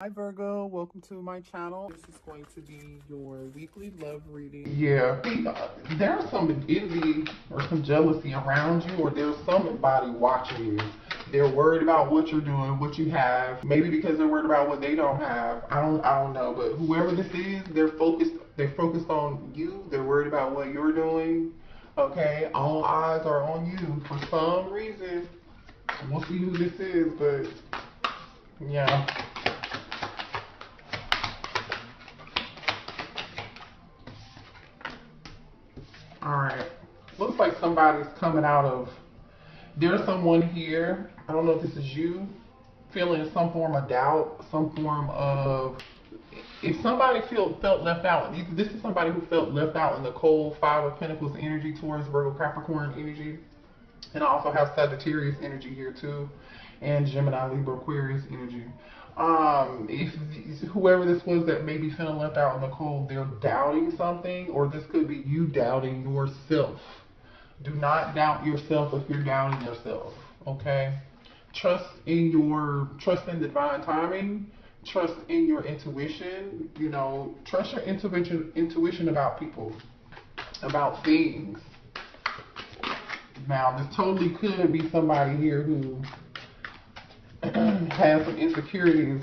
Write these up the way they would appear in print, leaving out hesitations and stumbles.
Hi Virgo, welcome to my channel. This is going to be your weekly love reading. Yeah, there's some envy or some jealousy around you, or there's somebody watching you. They're worried about what you're doing, what you have. Maybe because they're worried about what they don't have. I don't know, but whoever this is, they're focused on you. They're worried about what you're doing. Okay, all eyes are on you for some reason. We'll see who this is, but yeah. Alright. Looks like somebody's coming out of. There's someone here. I don't know if this is you. Feeling some form of doubt, some form of. If somebody felt left out, this is somebody who felt left out in the cold Five of Pentacles energy towards Virgo Capricorn energy. And I also have Sagittarius energy here too. And Gemini, Libra, Aquarius energy. If whoever this was that may be feeling left out in the cold, they're doubting something, or this could be you doubting yourself. Do not doubt yourself if you're doubting yourself. Okay? Trust in divine timing. Trust in your intuition. You know, trust your intuition about people, about things. Now, this totally could be somebody here who has some insecurities,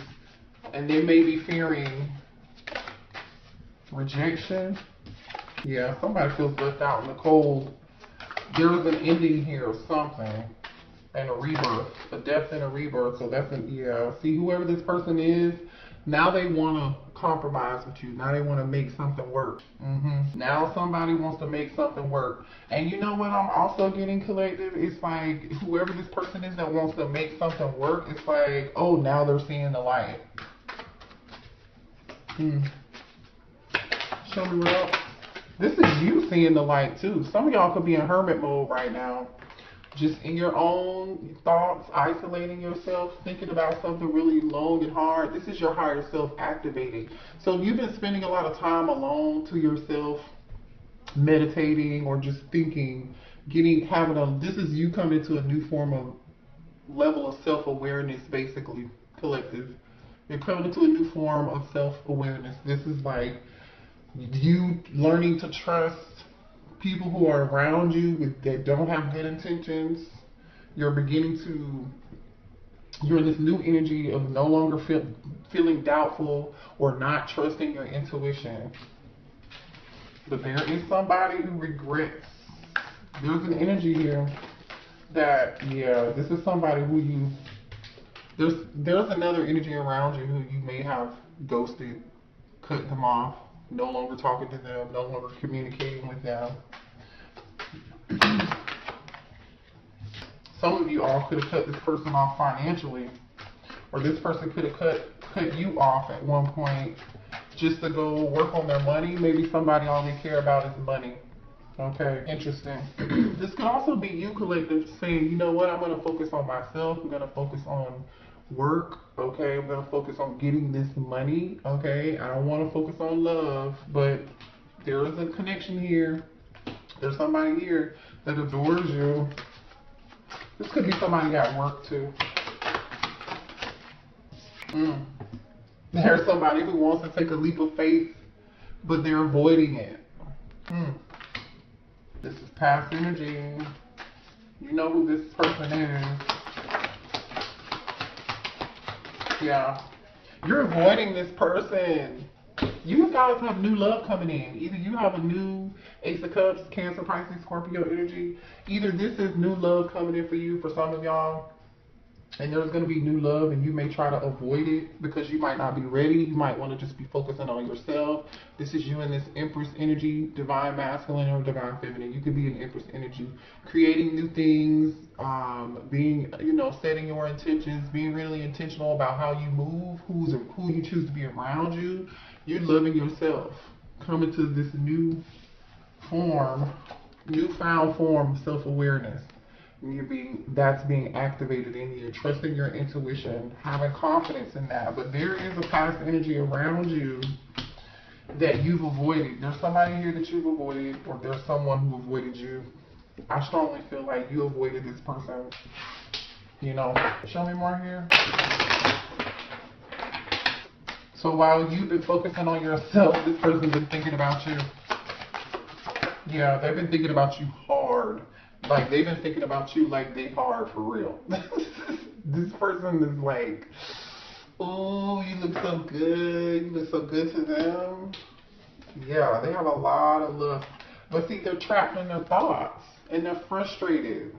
and they may be fearing rejection. Yeah, somebody feels left out in the cold. There's an ending here of something, and a rebirth, a death and a rebirth. So that's see, whoever this person is, now they want to compromise with you. Now they want to make something work. Now somebody wants to make something work. And you know what I'm also getting, collective? It's like whoever this person is that wants to make something work, it's like, oh, now they're seeing the light. Show me what else. This is you seeing the light too. Some of y'all could be in hermit mode right now. Just in your own thoughts, isolating yourself, thinking about something really long and hard. This is your higher self activating. So if you've been spending a lot of time alone to yourself, meditating or just thinking, this is you coming to a new form of level of self-awareness, basically, collective. You're coming into a new form of self-awareness. This is like you learning to trust people who are around you that don't have good intentions. You're in this new energy of no longer feeling doubtful or not trusting your intuition. But there is somebody who regrets. There's an energy here that, this is somebody who there's another energy around you who you may have ghosted, cut them off, no longer talking to them, no longer communicating with them. Some of you all could have cut this person off financially, or this person could have cut you off at one point just to go work on their money. Maybe somebody all they care about is money. Okay, interesting. This could also be you, collective, saying, you know what, I'm going to focus on myself. I'm going to focus on work. Okay, I'm going to focus on getting this money. Okay, I don't want to focus on love, but there is a connection here. There's somebody here that adores you. This could be somebody at work too. There's somebody who wants to take a leap of faith, but they're avoiding it. This is past energy. You know who this person is. Yeah. You're avoiding this person. You guys have new love coming in. Either you have a new Ace of Cups, Cancer, Pisces, Scorpio energy. Either this is new love coming in for you, for some of y'all, and there's going to be new love, and you may try to avoid it because you might not be ready. You might want to just be focusing on yourself. This is you in this Empress energy, divine masculine or divine feminine. You could be in Empress energy, creating new things, being, setting your intentions, being really intentional about how you move, who you choose to be around you. You're loving yourself, coming to this newfound form of self-awareness. That's being activated in you, trusting your intuition, having confidence in that. But there is a past energy around you that you've avoided. There's somebody here that you've avoided, or there's someone who avoided you. I strongly feel like you avoided this person. Show me more here. So while you've been focusing on yourself, this person's been thinking about you. Yeah, they've been thinking about you hard. Like, they've been thinking about you like they hard for real. This person is like, oh, you look so good. You look so good to them. Yeah, they have a lot of love. But see, they're trapped in their thoughts and they're frustrated.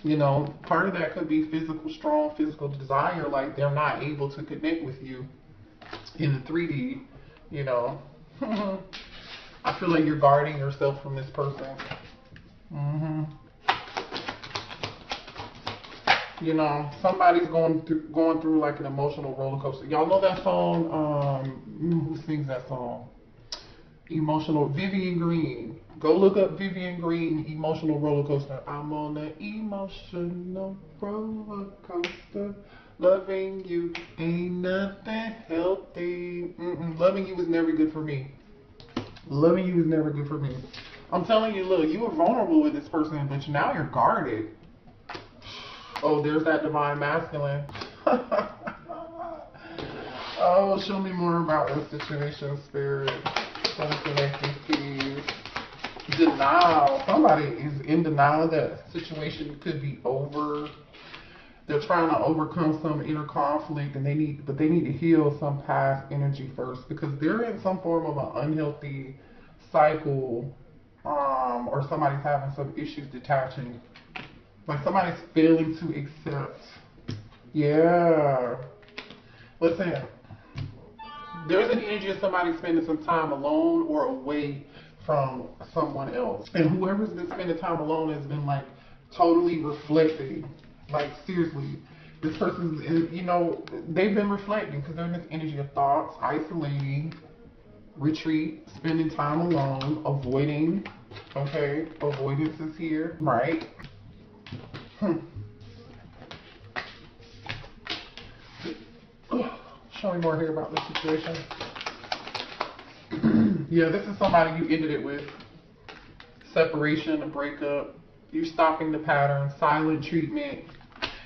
You know, part of that could be strong physical desire. Like, they're not able to connect with you in the 3D, you know. I feel like you're guarding yourself from this person. You know, somebody's going through like an emotional roller coaster. Y'all know that song? Who sings that song? Emotional, Vivian Green. Go look up Vivian Green, Emotional Roller Coaster. I'm on an emotional roller coaster. Loving you ain't nothing healthy. Loving you was never good for me. Loving you was never good for me. I'm telling you, look, you were vulnerable with this person, but now you're guarded. Oh, there's that divine masculine. Oh, show me more about this situation, spirit. Denial. Somebody is in denial that situation could be over. They're trying to overcome some inner conflict, and they need to heal some past energy first, because they're in some form of an unhealthy cycle, or somebody's having some issues detaching. Like, somebody's failing to accept. Yeah. Listen, there's an energy of somebody spending some time alone or away from someone else. And whoever's been spending time alone has been like totally reflecting. Like, seriously, this person's, you know, they've been reflecting because they're in this energy of thoughts, isolating, retreat, spending time alone, avoiding. Okay, avoidance is here, right? Show me more here about this situation. Yeah, this is somebody you ended it with. Separation, a breakup. You're stopping the pattern, silent treatment.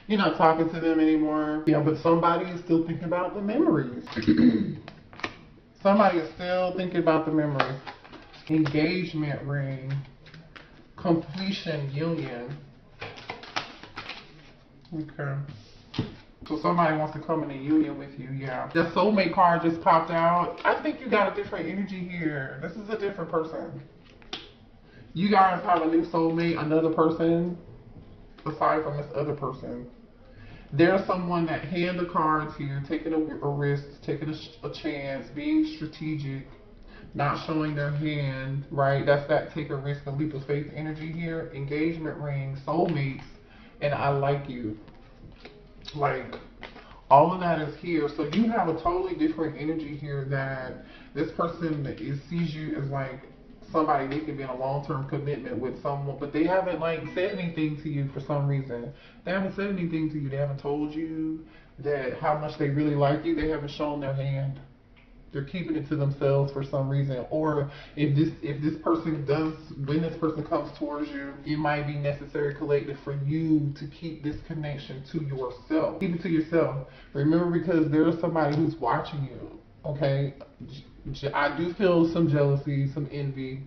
You're not talking to them anymore. Yeah, but somebody is still thinking about the memories. Somebody is still thinking about the memories. Engagement ring. Completion union. Okay. So somebody wants to come in a union with you, yeah. The soulmate card just popped out. I think you got a different energy here. This is a different person. You guys have a new soulmate, another person, aside from this other person. There's someone that hand the cards here, taking a risk, taking a chance, being strategic, not showing their hand, right? That's that take a risk, a leap of faith energy here. Engagement ring, soulmates, and I like you. Like, all of that is here. So you have a totally different energy here, that this person sees you as like somebody they can be in a long-term commitment with someone, but they haven't like said anything to you for some reason. They haven't said anything to you. They haven't told you that how much they really like you. They haven't shown their hand. They're keeping it to themselves for some reason. Or if this person does, when this person comes towards you, it might be necessary collective for you to keep this connection to yourself. Keep it to yourself. Remember, because there's somebody who's watching you. Okay, I do feel some jealousy, some envy.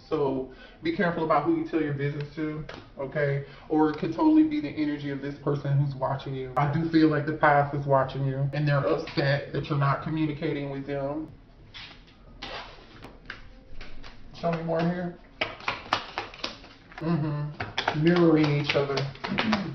So be careful about who you tell your business to, okay? Or it could totally be the energy of this person who's watching you. I do feel like the past is watching you, and they're upset that you're not communicating with them. Show me more here. Mirroring each other.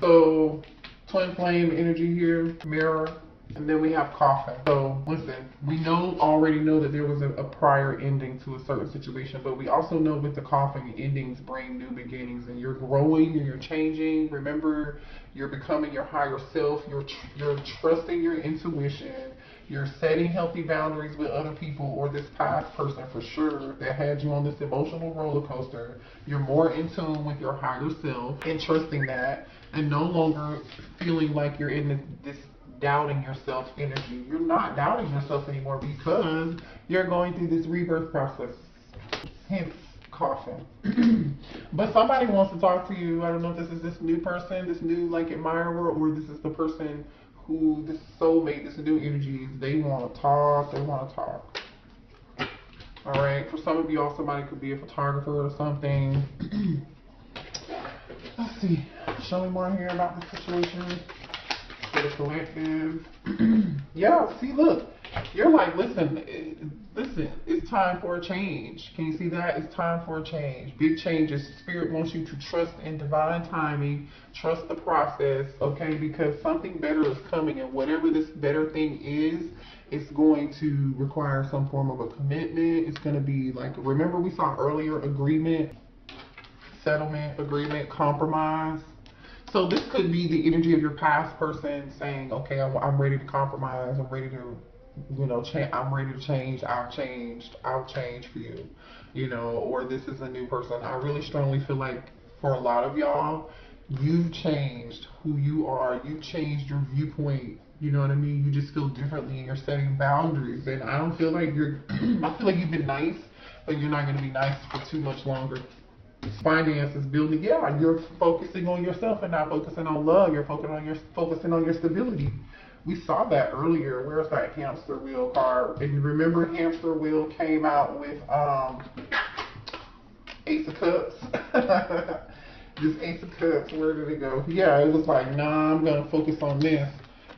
So twin flame energy here, mirror. And then we have coffin. So listen, we already know that there was a prior ending to a certain situation, but we also know with the coffin, endings bring new beginnings, and you're growing and you're changing. Remember, you're becoming your higher self. You're trusting your intuition. You're setting healthy boundaries with other people or this past person for sure that had you on this emotional roller coaster. You're more in tune with your higher self and trusting that, and no longer feeling like you're in this doubting yourself energy. You're not doubting yourself anymore because you're going through this rebirth process. Hence, coffin. But somebody wants to talk to you. I don't know if this is this new person, this new like admirer, or this is the person who this soulmate, this new energy is, they want to talk. They want to talk. All right. For some of y'all, somebody could be a photographer or something. Let's see. Show me more here about the situation. For the collective. Yeah. See, look. You're like, listen, it's time for a change. Can you see that? It's time for a change. Big changes. Spirit wants you to trust in divine timing. Trust the process, okay? Because something better is coming, and whatever this better thing is, it's going to require some form of a commitment. It's going to be like, remember we saw earlier, agreement, settlement, agreement, compromise. So this could be the energy of your past person saying, okay, I'm ready to compromise. I'm ready to, you know, I'm ready to change. I'll change for you, you know, or this is a new person. I really strongly feel like for a lot of y'all, you've changed who you are. You've changed your viewpoint. You know what I mean? You just feel differently and you're setting boundaries. And I don't feel like I feel like you've been nice, but you're not going to be nice for too much longer. Finances, building, yeah, you're focusing on yourself and not focusing on love. You're focusing on your stability. We saw that earlier. Where's that hamster wheel card? And remember, hamster wheel came out with Ace of Cups. This Ace of Cups, where did it go? Yeah, it was like, nah, I'm gonna focus on this.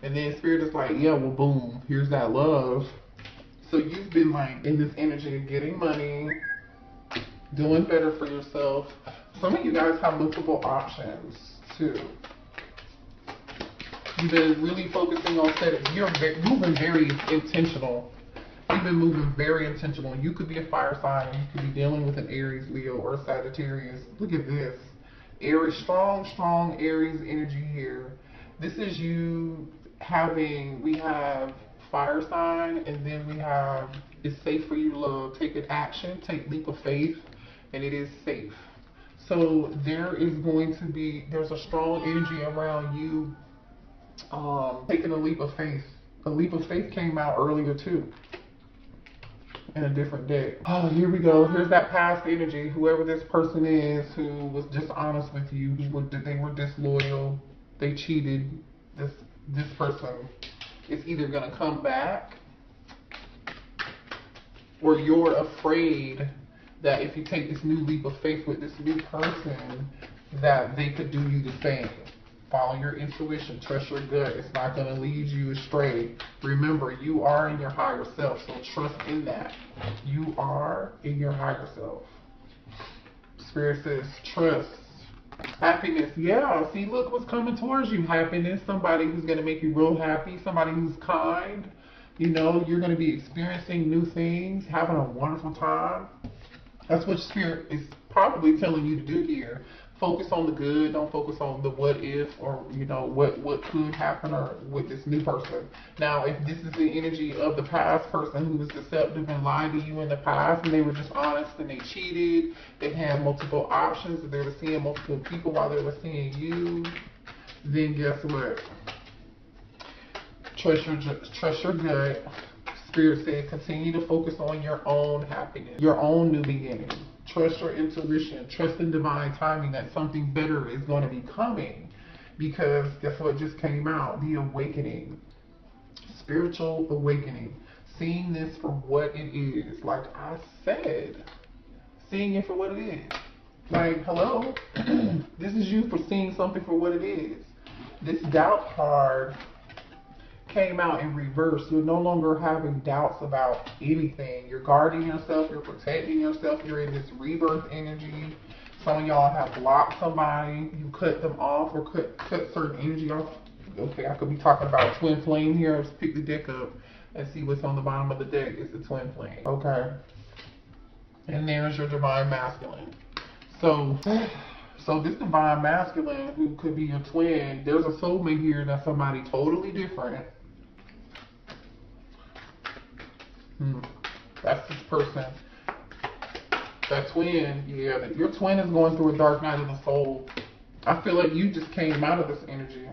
And then Spirit is like, yeah, well, boom, here's that love. So you've been like in this energy of getting money, doing better for yourself. Some of you guys have multiple options too. You've been really focusing on setting. You're moving very intentional. You've been moving very intentional. You could be a fire sign. You could be dealing with an Aries, Leo, or a Sagittarius. Look at this. Aries, strong Aries energy here. This is you having, we have fire sign, and then we have, it's safe for you to love. Take an action, take leap of faith, and it is safe. So there is going to be, there's a strong energy around you taking a leap of faith. A leap of faith came out earlier too, in a different day. Oh, here we go. Here's that past energy. Whoever this person is who was dishonest with you, they were disloyal, they cheated. This person is either gonna come back, or you're afraid that if you take this new leap of faith with this new person, that they could do you the same. Follow your intuition, trust your gut. It's not going to lead you astray. Remember, you are in your higher self, so trust in that. You are in your higher self. Spirit says, trust. Happiness. Yeah, see, look what's coming towards you. Happiness. Somebody who's going to make you real happy. Somebody who's kind. You know, you're going to be experiencing new things, having a wonderful time. That's what Spirit is probably telling you to do here. Focus on the good. Don't focus on the what if, or, you know, what could happen, or with this new person. Now, if this is the energy of the past person who was deceptive and lied to you in the past, and they were dishonest and they cheated, they had multiple options, they were seeing multiple people while they were seeing you, then guess what? Trust your gut. Spirit said, continue to focus on your own happiness, your own new beginning. Trust your intuition. Trust in divine timing that something better is going to be coming. Because guess what just came out? The awakening. Spiritual awakening. Seeing this for what it is. Like I said. Seeing it for what it is. Like, hello? This is you for seeing something for what it is. This doubt card came out in reverse. You're no longer having doubts about anything. You're guarding yourself. You're protecting yourself. You're in this rebirth energy. Some of y'all have blocked somebody. You cut them off, or cut certain energy off. Okay, I could be talking about a twin flame here. Let's pick the deck up and see what's on the bottom of the deck. It's the twin flame. Okay. And there's your divine masculine. So this divine masculine, who could be your twin, there's a soulmate here that's somebody totally different. That's this person. That twin, yeah, your twin is going through a dark night of the soul. I feel like you just came out of this energy.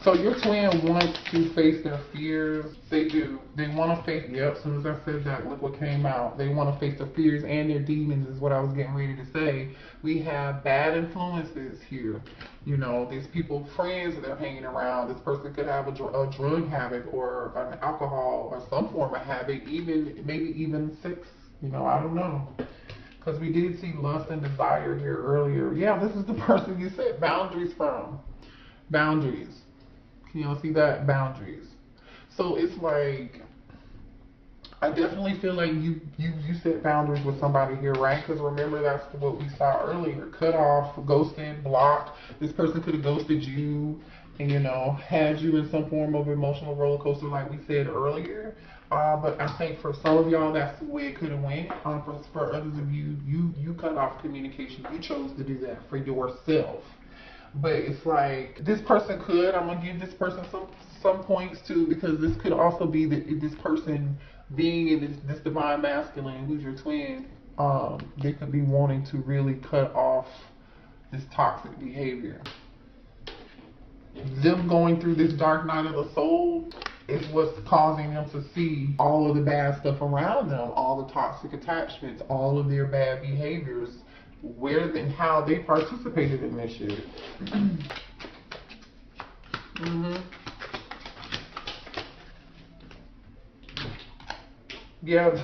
So your twin wants to face their fears. They do. They want to face, yep, as soon as I said that, look what came out. They want to face their fears and their demons is what I was getting ready to say. We have bad influences here. You know, these people, friends that they're hanging around. This person could have a drug habit or an alcohol or some form of habit, even maybe even sex. You know, I don't know. Because we did see lust and desire here earlier. Yeah, this is the person you said boundaries from. Boundaries. Can y'all see that? Boundaries. So it's like, I definitely feel like you set boundaries with somebody here, right? Because remember, that's what we saw earlier. Cut off, ghosted, blocked. This person could have ghosted you and, you know, had you in some form of emotional roller coaster like we said earlier. But I think for some of y'all, that's the way it could have went. For others of you, you cut off communication. You chose to do that for yourself. But it's like, this person could, I'm going to give this person some points too, because this could also be this person being in this divine masculine, who's your twin, they could be wanting to really cut off this toxic behavior. Them going through this dark night of the soul is what's causing them to see all of the bad stuff around them, all the toxic attachments, all of their bad behaviors, where and how they participated in this shit. Yeah,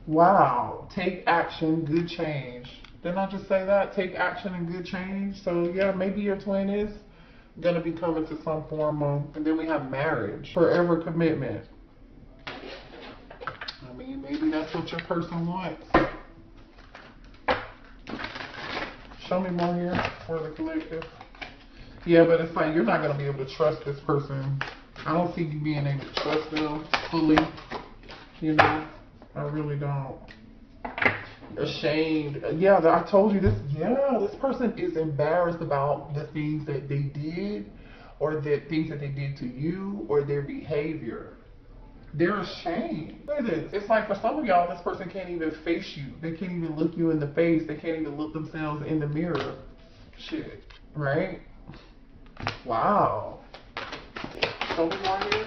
wow. Take action, good change. Didn't I just say that? Take action and good change. So yeah, maybe your twin is gonna be coming to some form of, and then we have marriage, forever commitment. I mean, maybe that's what your person wants. Show me more here for the collective. Yeah, but it's like you're not going to be able to trust this person. I don't see you being able to trust them fully. You know, I really don't. Ashamed. Yeah, I told you this. Yeah, this person is embarrassed about the things that they did, or the things that they did to you, or their behavior. They're ashamed. Look at this. It's like for some of y'all, this person can't even face you. They can't even look you in the face. They can't even look themselves in the mirror. Shit. Right? Wow. Show me more here.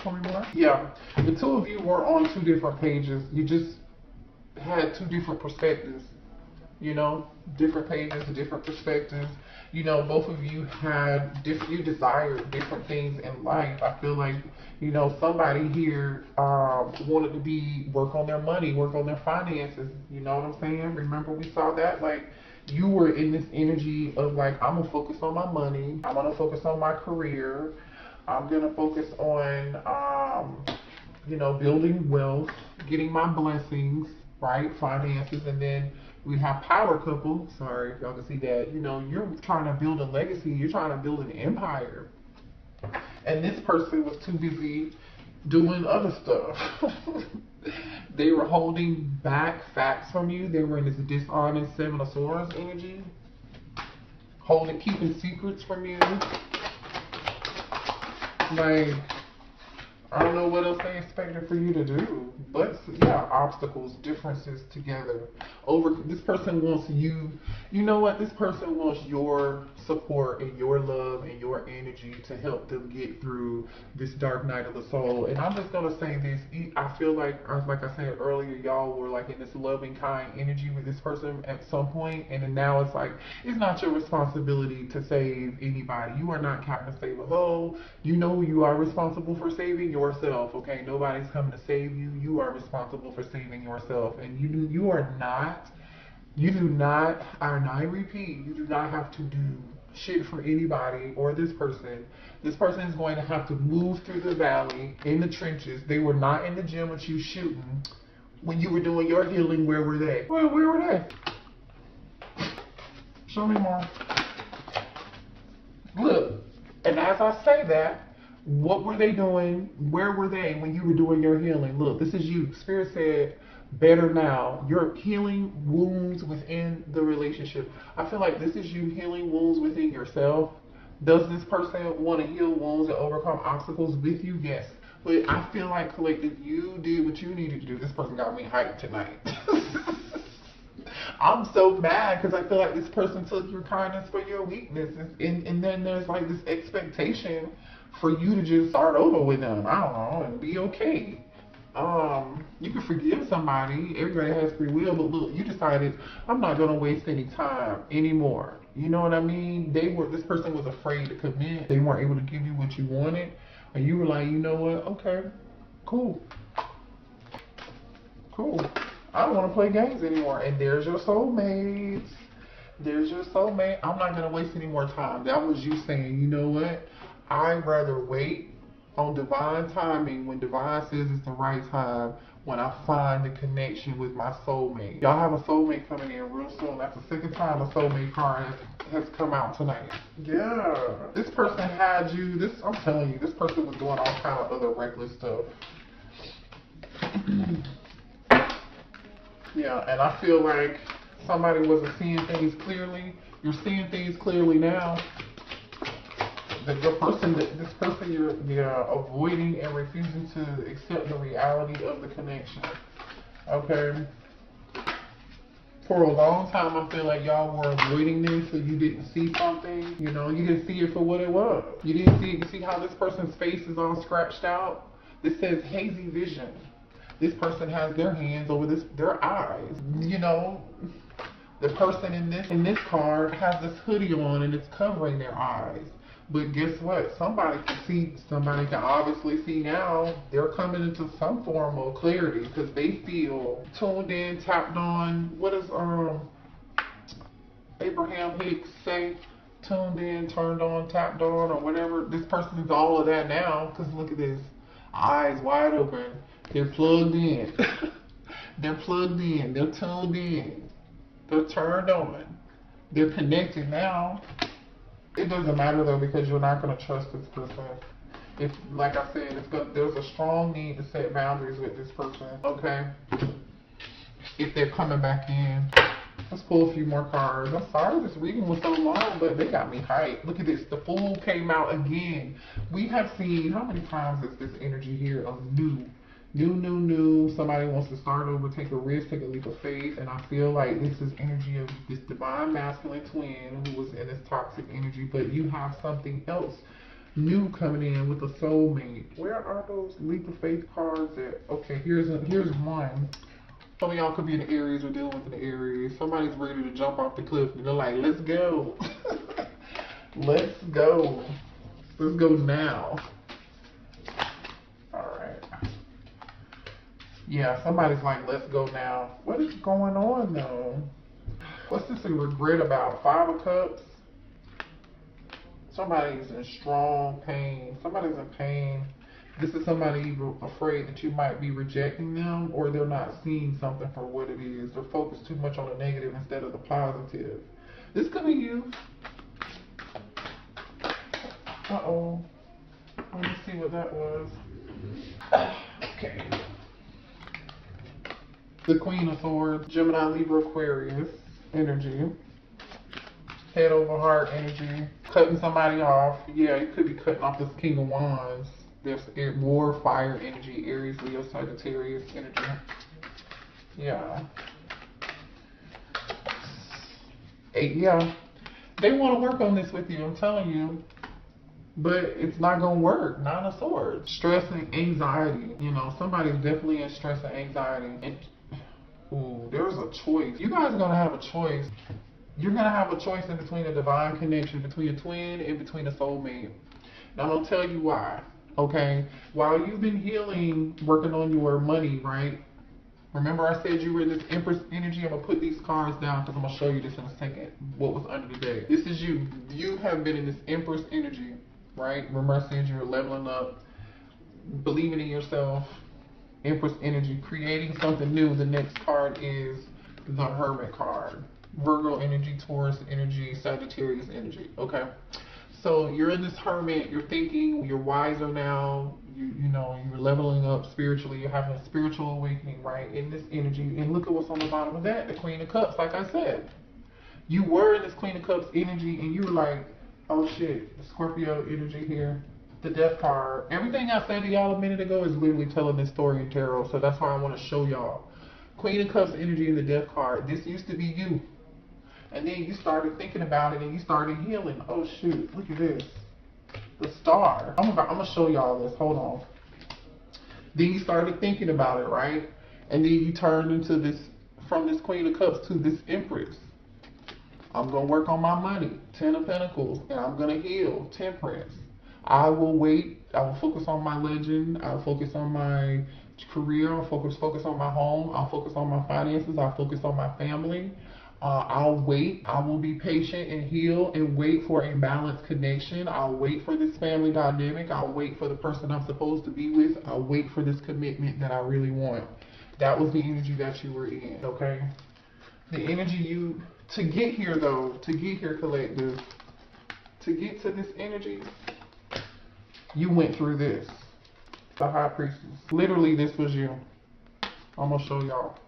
Show me more. Yeah. The two of you were on two different pages. You just had two different perspectives. You know, different pages, different perspectives. You know, both of you had you desired different things in life. I feel like, you know, somebody here wanted to work on their money, work on their finances. You know what I'm saying? Remember we saw that? Like, you were in this energy of like, I'm gonna focus on my money. I'm gonna focus on my career. I'm gonna focus on, you know, building wealth, getting my blessings, right? Finances, and then we have power couple. Sorry if y'all can see that. You know, you're trying to build a legacy. You're trying to build an empire. And this person was too busy doing other stuff. They were holding back facts from you. They were in this dishonest Seven of Swords energy. Keeping secrets from you. Like, I don't know what else they expected for you to do, but yeah, obstacles, differences together. This person wants you, you know what, this person wants your support and your love and your energy to help them get through this dark night of the soul. And I'm just going to say this, I feel like I said earlier, y'all were like in this loving, kind energy with this person at some point, and then now it's like, it's not your responsibility to save anybody. You are not Captain Save a Ho. You know you are responsible for saving yourself, okay? Nobody's coming to save you. You are responsible for saving yourself. And you are not, and I repeat, you do not have to do shit for anybody or this person. This person is going to have to move through the valley, in the trenches. They were not in the gym with you shooting. When you were doing your healing, where were they? Where were they? Show me more. Look, and as I say that, what were they doing? Where were they when you were doing your healing? Look, this is you. Spirit said, better now. You're healing wounds within the relationship. I feel like this is you healing wounds within yourself. Does this person want to heal wounds and overcome obstacles with you? Yes. But I feel like, collective, you did what you needed to do. This person got me hyped tonight. I'm so mad because I feel like this person took your kindness for your weakness, and then there's like this expectation for you to just start over with them. I don't know, and be okay. You can forgive somebody. Everybody has free will, but look, you decided I'm not gonna waste any time anymore. You know what I mean? This person was afraid to commit. They weren't able to give you what you wanted, and you were like, you know what? Okay, cool. Cool. I don't want to play games anymore. And there's your soulmates. There's your soulmate. I'm not going to waste any more time. That was you saying, you know what? I'd rather wait on divine timing when divine says it's the right time when I find the connection with my soulmate. Y'all have a soulmate coming in real soon. That's the second time a soulmate card has come out tonight. Yeah. This person had you. I'm telling you, this person was doing all kind of other reckless stuff. Yeah, and I feel like somebody wasn't seeing things clearly. You're seeing things clearly now. This person you're avoiding and refusing to accept the reality of the connection. Okay. For a long time, I feel like y'all were avoiding this, so you didn't see something. You know, you didn't see it for what it was. You didn't see it. You see how this person's face is all scratched out? This says hazy vision. This person has their hands over their eyes. You know, the person in this card has this hoodie on and it's covering their eyes. But guess what? Somebody can obviously see now. They're coming into some form of clarity because they feel tuned in, tapped on. What does Abraham Hicks say? Tuned in, turned on, tapped on, or whatever. This person is all of that now because look at this. Eyes wide open. They're plugged in. They're plugged in. They're tuned in. They're turned on. They're connected now. It doesn't matter though because you're not going to trust this person. If, like I said, there's a strong need to set boundaries with this person. Okay. If they're coming back in. Let's pull a few more cards. I'm sorry this reading was so long, but they got me hyped. Look at this. The Fool came out again. We have seen, how many times is this energy here of new? Somebody wants to start over, take a risk, take a leap of faith. And I feel like this is energy of this divine masculine twin who was in this toxic energy. But you have something else new coming in with a soulmate. Where are those leap of faith cards at? Okay, here's one. Some of y'all could be in the Aries or dealing with the Aries. Somebody's ready to jump off the cliff and they're like, let's go. Let's go. Let's go now. Yeah, somebody's like, let's go now. What is going on though? What's this a regret about? 5 of Cups? Somebody's in strong pain. Somebody's in pain. This is somebody afraid that you might be rejecting them or they're not seeing something for what it is. They're focused too much on the negative instead of the positive. This could be you. Uh-oh. Let me see what that was. Okay. The Queen of Swords, Gemini, Libra, Aquarius energy. Head over heart energy. Cutting somebody off. Yeah, you could be cutting off this King of Wands. There's war, fire energy, Aries, Leo, Sagittarius energy. Yeah. Yeah. They want to work on this with you, I'm telling you. But it's not going to work. 9 of Swords. Stress and anxiety. You know, somebody's definitely in stress and anxiety. And ooh, there's a choice. You guys are going to have a choice. You're going to have a choice in between a divine connection, between a twin, and between a soulmate. Now, I'm going to tell you why. Okay? While you've been healing, working on your money, right? Remember I said you were in this Empress energy? I'm going to put these cards down because I'm going to show you this in a second. What was under the deck. This is you. You have been in this Empress energy, right? Remember I said you were leveling up, believing in yourself. Empress energy, creating something new. The next card is the Hermit card. Virgo energy, Taurus energy, Sagittarius energy. Okay, so you're in this Hermit. You're thinking. You're wiser now. You know you're leveling up spiritually. You're having a spiritual awakening, right? In this energy. And look at what's on the bottom of that. The Queen of Cups. Like I said, you were in this Queen of Cups energy, and you were like, oh shit, the Scorpio energy here. The Death card. Everything I said to y'all a minute ago is literally telling this story in tarot, so that's why I want to show y'all. Queen of Cups energy in the Death card. This used to be you. And then you started thinking about it and you started healing. Oh shoot, look at this. The Star. I'm gonna show y'all this. Hold on. Then you started thinking about it, right? And then you turned into this, from this Queen of Cups to this Empress. I'm going to work on my money, 10 of Pentacles, and I'm going to heal, Temperance. I will wait. I will focus on my legend. I'll focus on my career. I'll focus on my home. I'll focus on my finances. I'll focus on my family. I'll wait. I will be patient and heal and wait for a balanced connection. I'll wait for this family dynamic. I'll wait for the person I'm supposed to be with. I'll wait for this commitment that I really want. That was the energy that you were in, okay? The energy you, to get here though, to get here, collective, to get to this energy, you went through this. The High Priestess. Literally, this was you. I'm gonna show y'all.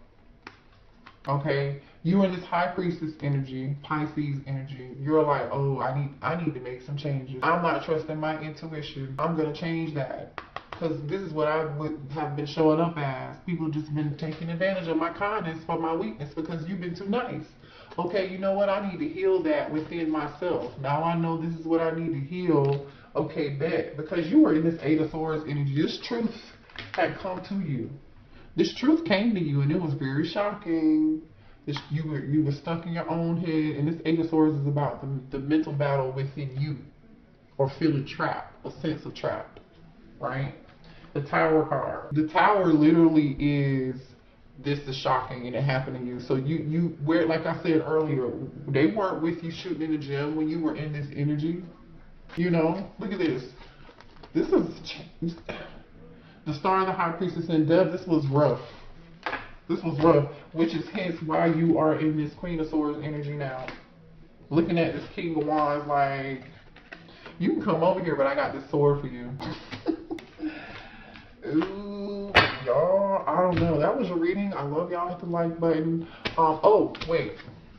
Okay? You in this High Priestess energy, Pisces energy, you're like, oh, I need to make some changes. I'm not trusting my intuition. I'm gonna change that. Because this is what I would have been showing up as. People just been taking advantage of my kindness for my weakness because you've been too nice. Okay, you know what? I need to heal that within myself. Now I know this is what I need to heal. Okay, bet. Because you were in this Eight of Swords energy. This truth had come to you. This truth came to you and it was very shocking. You were stuck in your own head, and this Eight of Swords is about the mental battle within you, or feeling trapped, a sense of trapped, right? The Tower card. The Tower literally is, this is shocking and it happened to you. So you where, like I said earlier, they weren't with you shooting in the gym when you were in this energy. You know, look at this. This is the Star of the High Priestess in Dove. This was rough. This was rough, which is hence why you are in this Queen of Swords energy now. Looking at this King of Wands, like, you can come over here, but I got this sword for you. Ooh, y'all, I don't know. That was your reading. I love y'all. Hit the like button. Oh, wait.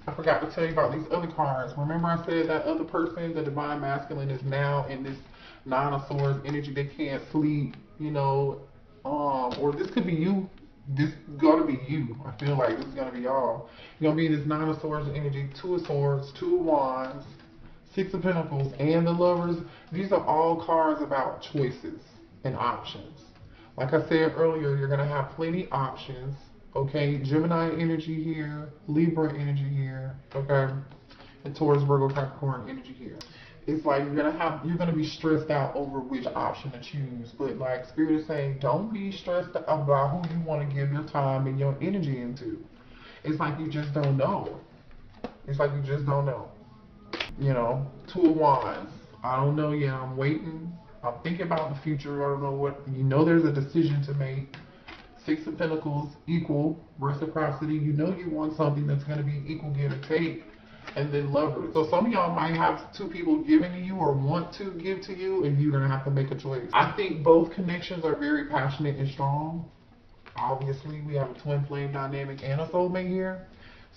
I forgot to tell you about these other cards. Remember I said that other person, the Divine Masculine, is now in this Nine of Swords energy. They can't sleep, you know, or this could be you. This is gonna be you. I feel like this is gonna be y'all. You're gonna be in this Nine of Swords energy, Two of Swords, Two of Wands, Six of Pentacles, and the Lovers. These are all cards about choices and options. Like I said earlier, you're gonna have plenty options. Okay, Gemini energy here, Libra energy here, okay, and Taurus, Virgo, Capricorn energy here. It's like you're gonna be stressed out over which option to choose. But like Spirit is saying, don't be stressed about who you want to give your time and your energy into. It's like you just don't know. It's like you just don't know. You know, Two of Wands. I don't know yet. I'm waiting. I'm thinking about the future. I don't know what. You know, there's a decision to make. Six of Pentacles, equal reciprocity. You know you want something that's going to be equal give and take. And then Lovers. So some of y'all might have two people giving to you or want to give to you, and you're going to have to make a choice. I think both connections are very passionate and strong. Obviously, we have a twin flame dynamic and a soulmate here.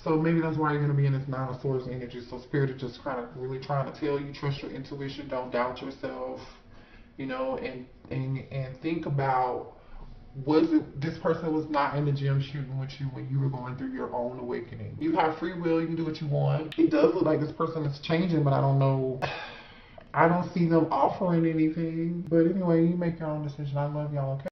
So maybe that's why you're going to be in this Nine of Swords energy. So Spirit is just kind of really trying to tell you, trust your intuition, don't doubt yourself, you know, and think about, was it this person was not in the gym shooting with you when you were going through your own awakening? You have free will, you can do what you want. It does look like this person is changing, but I don't know. I don't see them offering anything. But anyway, you make your own decision. I love y'all, okay?